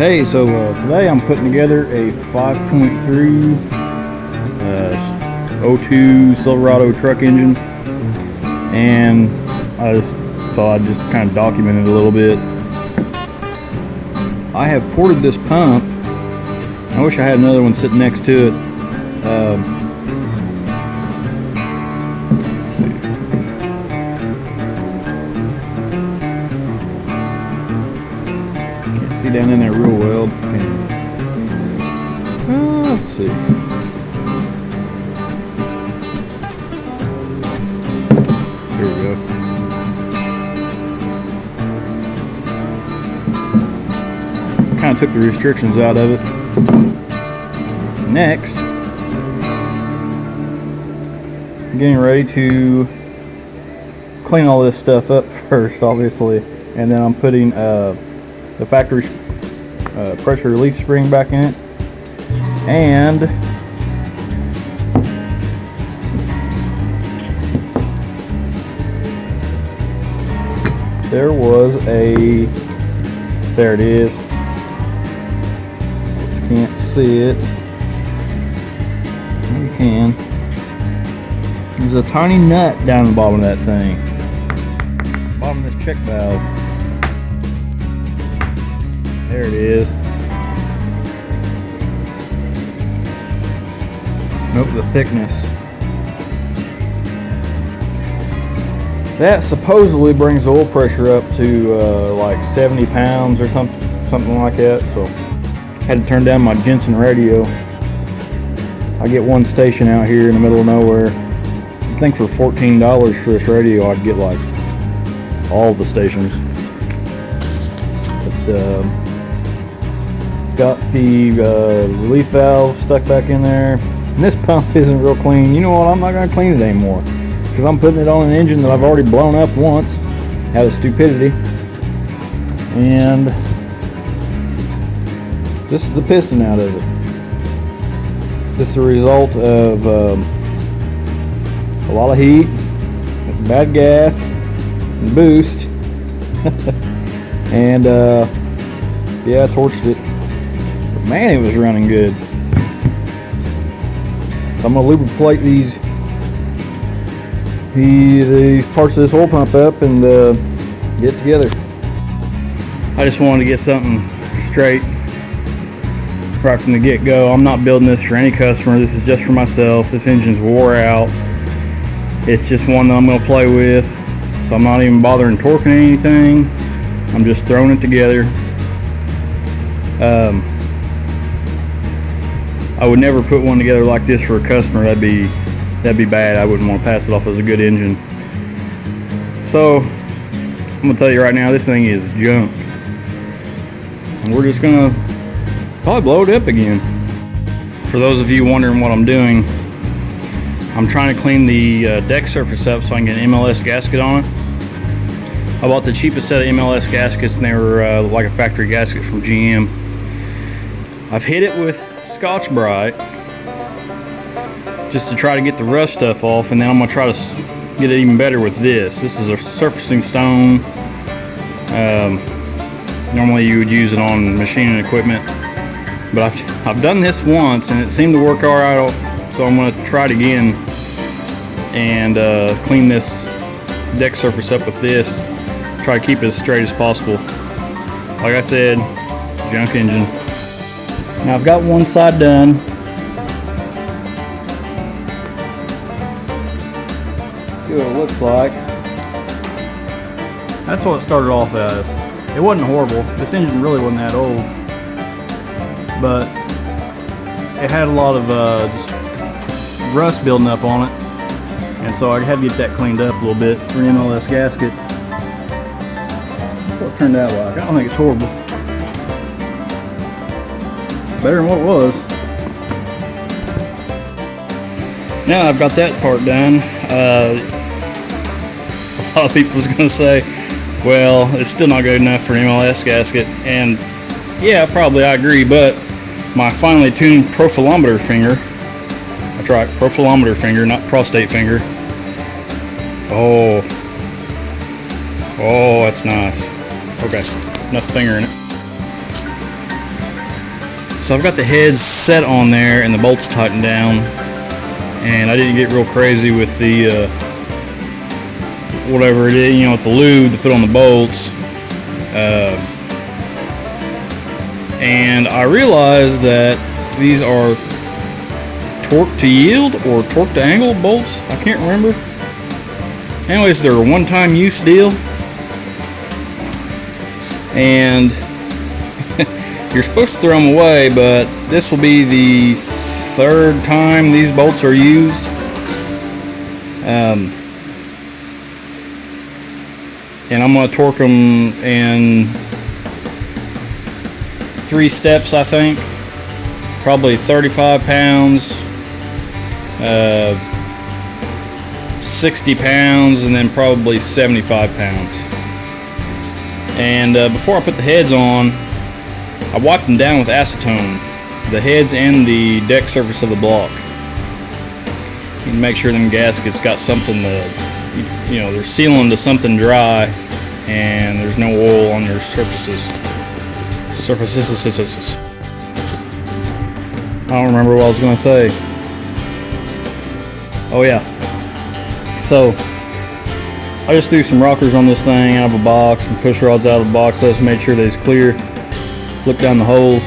Hey, so today I'm putting together a 5.3 02 Silverado truck engine, and I just thought I'd just kind of document it a little bit. I have ported this pump. I wish I had another one sitting next to it. Let's see. Can't see down in there real well. Let's see. Here we go. Kind of took the restrictions out of it. Next, I'm getting ready to clean all this stuff up first, obviously, and then I'm putting the factory pressure relief spring back in it, and there it is. Can't see it. You can. There's a tiny nut down the bottom of that thing. Bottom of this check valve. There it is. Note the thickness. That supposedly brings the oil pressure up to like 70 pounds or something like that. So had to turn down my Jensen radio. I get one station out here in the middle of nowhere. I think for $14 for this radio, I'd get like all the stations. But got the relief valve stuck back in there. And this pump isn't real clean. You know what? I'm not going to clean it anymore because I'm putting it on an engine that I've already blown up once out of stupidity. And this is the piston out of it. This is a result of a lot of heat, bad gas, and boost, and yeah, I torched it. But man, it was running good. So I'm gonna lubricate these parts of this oil pump up and get it together. I just wanted to get something straight right from the get-go. I'm not building this for any customer. This is just for myself. This engine's wore out. It's just one that I'm going to play with, so I'm not even bothering torquing anything. I'm just throwing it together. I would never put one together like this for a customer. That'd be bad. I wouldn't want to pass it off as a good engine. So I'm going to tell you right now, this thing is junk, and we're just going to probably blow it up again. For those of you wondering what I'm doing, I'm trying to clean the deck surface up so I can get an MLS gasket on it. I bought the cheapest set of MLS gaskets, and they were like a factory gasket from GM. I've hit it with Scotch-Brite just to try to get the rust stuff off, and then I'm going to try to get it even better with this. This is a surfacing stone. Normally you would use it on machining equipment, but I've done this once and it seemed to work all right, so I'm going to try it again and clean this deck surface up with this. Try to keep it as straight as possible. Like I said, junk engine. Now I've got one side done. See what it looks like. That's what it started off as. It wasn't horrible. This engine really wasn't that old, but it had a lot of just rust building up on it, and so I had to get that cleaned up a little bit for the MLS gasket. That's what it turned out like. I don't think it's horrible. Better than what it was. Now I've got that part done. A lot of people was going to say, well, it's still not good enough for an MLS gasket, and yeah, probably I agree, but my finely tuned profilometer finger, that's right, profilometer finger, not prostate finger. Oh, that's nice. Okay, enough finger in it. So I've got the heads set on there and the bolts tightened down, and I didn't get real crazy with the whatever it is, with the lube to put on the bolts. And I realized that these are torque to yield or torque to angle bolts. I can't remember. Anyways, they're a one-time use deal, and you're supposed to throw them away, but this will be the third time these bolts are used. And I'm going to torque them in 3 steps, I think. Probably 35 pounds, 60 pounds, and then probably 75 pounds. And before I put the heads on, I wiped them down with acetone, the heads and the deck surface of the block. You can make sure them gaskets got something to, they're sealing to something dry, and there's no oil on your surfaces. I don't remember what I was going to say. Oh yeah. So I just threw some rockers on this thing out of a box and push rods out of the box. I just made sure that it's clear. Look down the holes.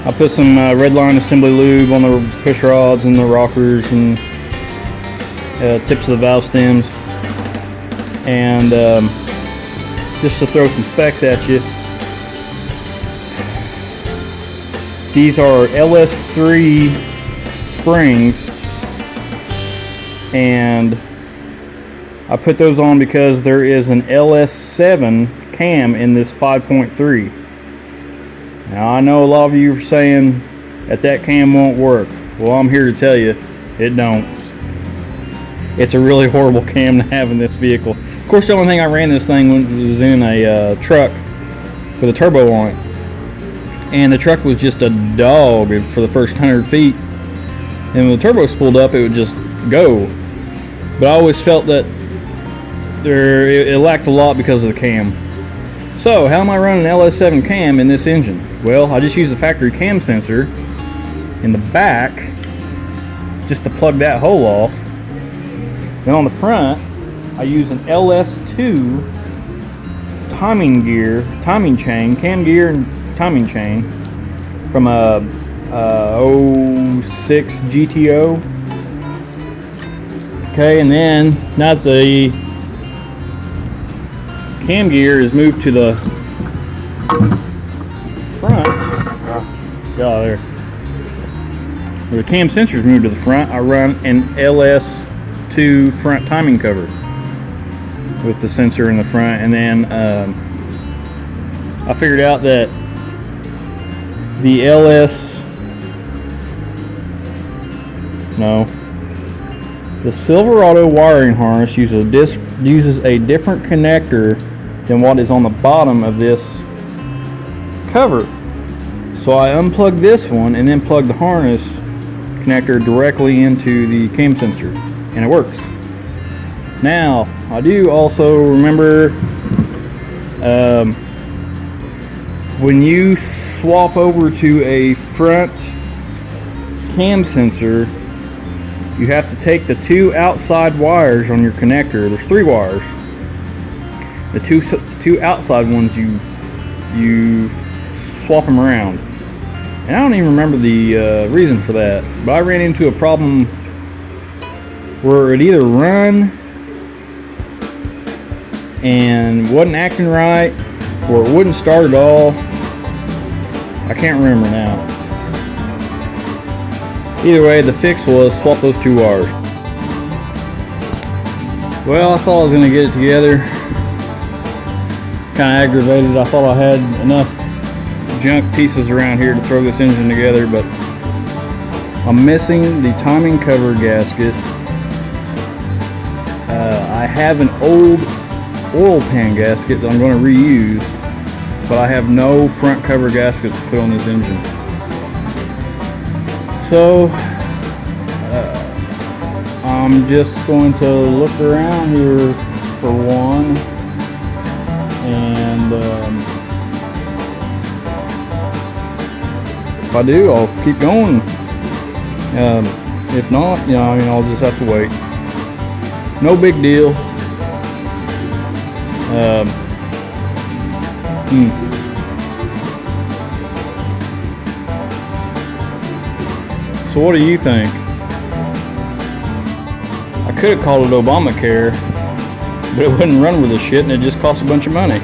I put some red line assembly lube on the push rods and the rockers and tips of the valve stems. And just to throw some specs at you, these are LS3 springs, and I put those on because there is an LS7 cam in this 5.3. Now I know a lot of you are saying that cam won't work. Well, I'm here to tell you, it don't. It's a really horrible cam to have in this vehicle. Of course, the only thing I ran this thing was in a truck with a turbo on it. And the truck was just a dog for the first 100 feet. And when the turbo spooled up, it would just go. But I always felt that it lacked a lot because of the cam. So, how am I running an LS7 cam in this engine? Well, I just use the factory cam sensor in the back just to plug that hole off. Then on the front, I use an LS2 timing chain, cam gear and timing chain from a 06 GTO. Okay, and then now that the cam gear is moved to the front, get out of there. The cam sensor is moved to the front. I run an LS2 front timing cover with the sensor in the front, and then I figured out that the the Silverado wiring harness uses a different connector than what is on the bottom of this cover. So I unplugged this one and then plugged the harness connector directly into the cam sensor, and it works. Now, I do also remember when you swap over to a front cam sensor, you have to take the 2 outside wires on your connector. There's 3 wires. The two outside ones, you swap them around. And I don't even remember the reason for that, but I ran into a problem where it either run and wasn't acting right, or it wouldn't start at all. I can't remember now. Either way, the fix was swap those 2 wires. Well, I thought I was going to get it together. Kind of aggravated. I thought I had enough junk pieces around here to throw this engine together, but I'm missing the timing cover gasket. I have an old oil pan gasket that I'm going to reuse, but I have no front cover gaskets to put on this engine. So I'm just going to look around here for one, and If I do, I'll keep going. If not, you know, I mean, I'll just have to wait. No big deal. So what do you think? I could have called it Obamacare, but it wouldn't run with this shit and it just costs a bunch of money.